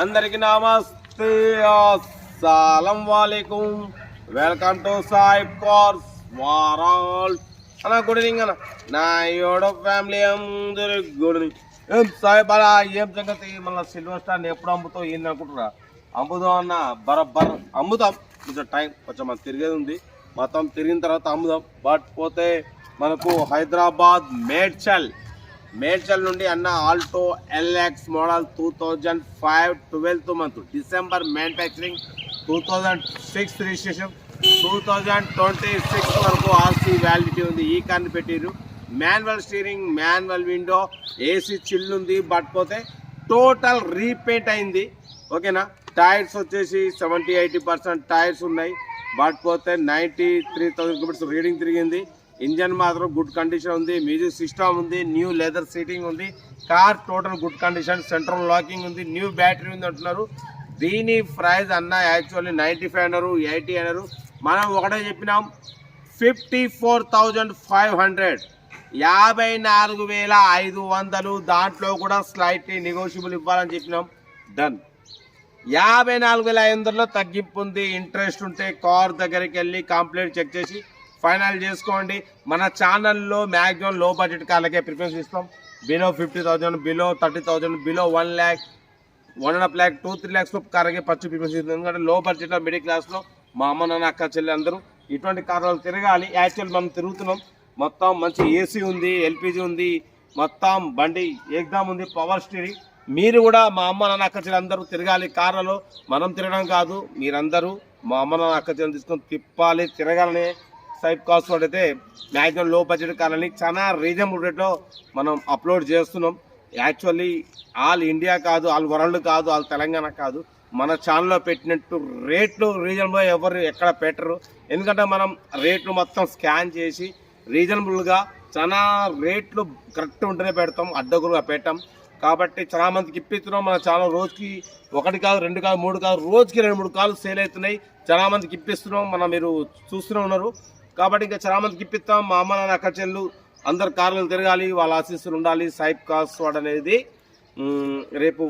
అందరికి నమస్తే, అస్సలం వాలేకుం. వెల్కమ్ టు సాయిబ్ కార్స్ వరల్డ్ అన్న. గుడ్ ఈవినింగ్ అన్న. నా యోడో ఫ్యామిలీ అందరి గుడ్ ఈవినింగ్. ఏం సాయిబ్ అలా ఏం సంగతి? మళ్ళీ సిల్వర్ స్టార్ ఎప్పుడు అమ్ముతావు ఏంది అనుకుంటురా? అమ్ముదాం అన్న, బరబ్బర్ అమ్ముదాం. కొంచెం టైం, కొంచెం మనకు తిరిగేది ఉంది. మొత్తం తిరిగిన తర్వాత అమ్ముదాం. బట్ పోతే మనకు హైదరాబాద్ మేడ్చల్ నుండి అన్న Alto LX model 2005 12th month December manufacturing, 2006 registration, 2026 వరకు ఆర్సీ వ్యాలిడిటీ ఉంది. ఈ కార్ని పెట్టిరు. Manual steering, manual window, AC chill ఉంది. బట్ పోతే టోటల్ రీపెయింట్ అయింది. ఓకేనా. టైర్స్ వచ్చేసి 70-80% టైర్స్ ఉన్నాయి. బట్ పోతే 93,000 కిలోమీటర్స్ రీడింగ్ తిరిగింది. ఇంజన్ మాత్రం గుడ్ కండిషన్ ఉంది. మ్యూజిక్ సిస్టమ్ ఉంది. న్యూ లెదర్ సీటింగ్ ఉంది. Car total good condition. Central locking ఉంది. న్యూ బ్యాటరీ ఉంది అంటున్నారు. దీని ప్రైస్ అన్న యాక్చువల్లీ 95 అన్నారు, 80 అన్నారు. మనం ఒకటే చెప్పినాం 54,500, 54,500. దాంట్లో కూడా స్లైట్లీ నెగోషియబుల్ ఇవ్వాలని చెప్పినాం. డన్. 54,500లో తగ్గింపు ఉంది. ఇంట్రెస్ట్ ఉంటే కార్ దగ్గరికి వెళ్ళి కంప్లీట్ చెక్ చేసి ఫైనల్ చేసుకోండి. మన ఛానల్లో మ్యాక్సిమం లో బడ్జెట్ కార్లకే ప్రిఫరెన్స్ ఇస్తాం. Below 50,000, below 30,000, below 1 lakh, 1.5 lakh, 2-3 lakhs కార్లకే ఫస్ట్ ప్రిఫరెన్స్ ఇస్తాం. ఎందుకంటే లో బడ్జెట్లో మిడిల్ క్లాస్లో మా అమ్మ నాన్న అక్క చెల్లి అందరూ ఇటువంటి కార్లు తిరగాలి. యాక్చువల్ మనం తిరుగుతున్నాం. మొత్తం మంచి ఏసీ ఉంది, ఎల్పిజి ఉంది, మొత్తం బండి ఏకదమ్ ఉంది, పవర్ స్టీరింగ్. మీరు కూడా మా అమ్మ నాన్న అక్క చెల్లి అందరూ తిరగాలి కార్లలో. మనం తిరగడం కాదు, మీరందరూ మా అమ్మ నాన్న అక్క చెల్లి తీసుకొని తిప్పాలి, తిరగాలని సైబ్ కాస్ట్ అయితే మ్యాక్సిమం లో బడ్జెట్ కార్లని చాలా రీజనబుల్ రేట్లో మనం అప్లోడ్ చేస్తున్నాం. యాక్చువల్లీ ఆల్ ఇండియా కాదు, ఆల్ వరల్డ్ కాదు, ఆల్ తెలంగాణ కాదు, మన ఛానల్లో పెట్టినట్టు రేట్లు రీజనబుల్గా ఎవరు ఎక్కడ పెట్టరు. ఎందుకంటే మనం రేట్లు మొత్తం స్కాన్ చేసి రీజనబుల్గా చాలా రేట్లు కరెక్ట్ ఉంటేనే పెడతాం, అడ్డగులుగా పెట్టాం. కాబట్టి చాలా మందికి ఇప్పిస్తున్నాం. మన ఛానల్ రోజుకి 1 కాదు, 2 కాదు, 3 కాదు, రోజుకి 2-3 కార్లు సేల్ అవుతున్నాయి. చాలా మందికి ఇప్పిస్తున్నాం. మీరు చూస్తూనే ఉన్నారు. కాబట్టి ఇంకా చాలా మందికి ఇప్పిస్తాం. మా అమ్మ నాన్న అక్క చెల్లు అందరు కార్లు తిరగాలి, వాళ్ళ ఆశీస్సులు ఉండాలి. సైబ్ కార్స్ అనేది రేపు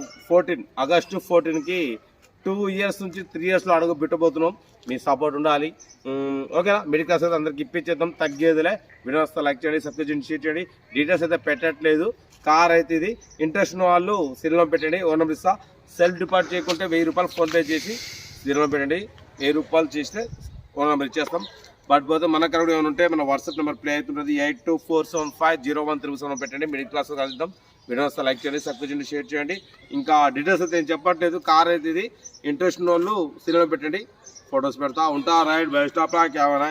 ఆగస్టు 14కి 2 years నుంచి 3 yearsలో అడుగు పెట్టబోతున్నాం. మీ సపోర్ట్ ఉండాలి. ఓకేనా. మిడిల్ క్లాస్ అయితే అందరికి ఇప్పించేద్దాం, తగ్గేదిలే. వీడియో వస్తే లైక్ చేయండి, సబ్స్క్రైబ్ చేయండి, షేర్ చేయండి. డీటెయిల్స్ అయితే పెట్టట్లేదు. కార్ అయితే ఇది. ఇంట్రెస్ట్ ఉన్న వాళ్ళు సీరియల్లో పెట్టండి. ఓ నెంబర్ ఇస్తా. సెల్ఫ్ డిపాజిట్ చేయకుంటే 1000 రూపాయలు ఫోన్పే చేసి సీరియల్లో పెట్టండి. 1000 రూపాయలు చేస్తే ఓ నెంబర్ ఇచ్చేస్తాం. బట్ పోతే మన కరెక్ట్ ఏమైనా ఉంటే మన వాట్సాప్ నెంబర్ ప్లే అవుతుంటుంది. 8247501337 పెట్టండి. మిడిల్ క్లాస్ కలుద్దాం. వీడియో వస్తే లైక్ చేయండి, సబ్స్క్రైబ్ చేయండి, షేర్ చేయండి. ఇంకా డీటెయిల్స్ అయితే నేను చెప్పట్లేదు. కార్ అయితే ఇది. ఇంట్రెస్ట్ ఉన్న వాళ్ళు సీరియల్లో పెట్టండి, ఫొటోస్ పెడతా ఉంటా. Right by stop camera.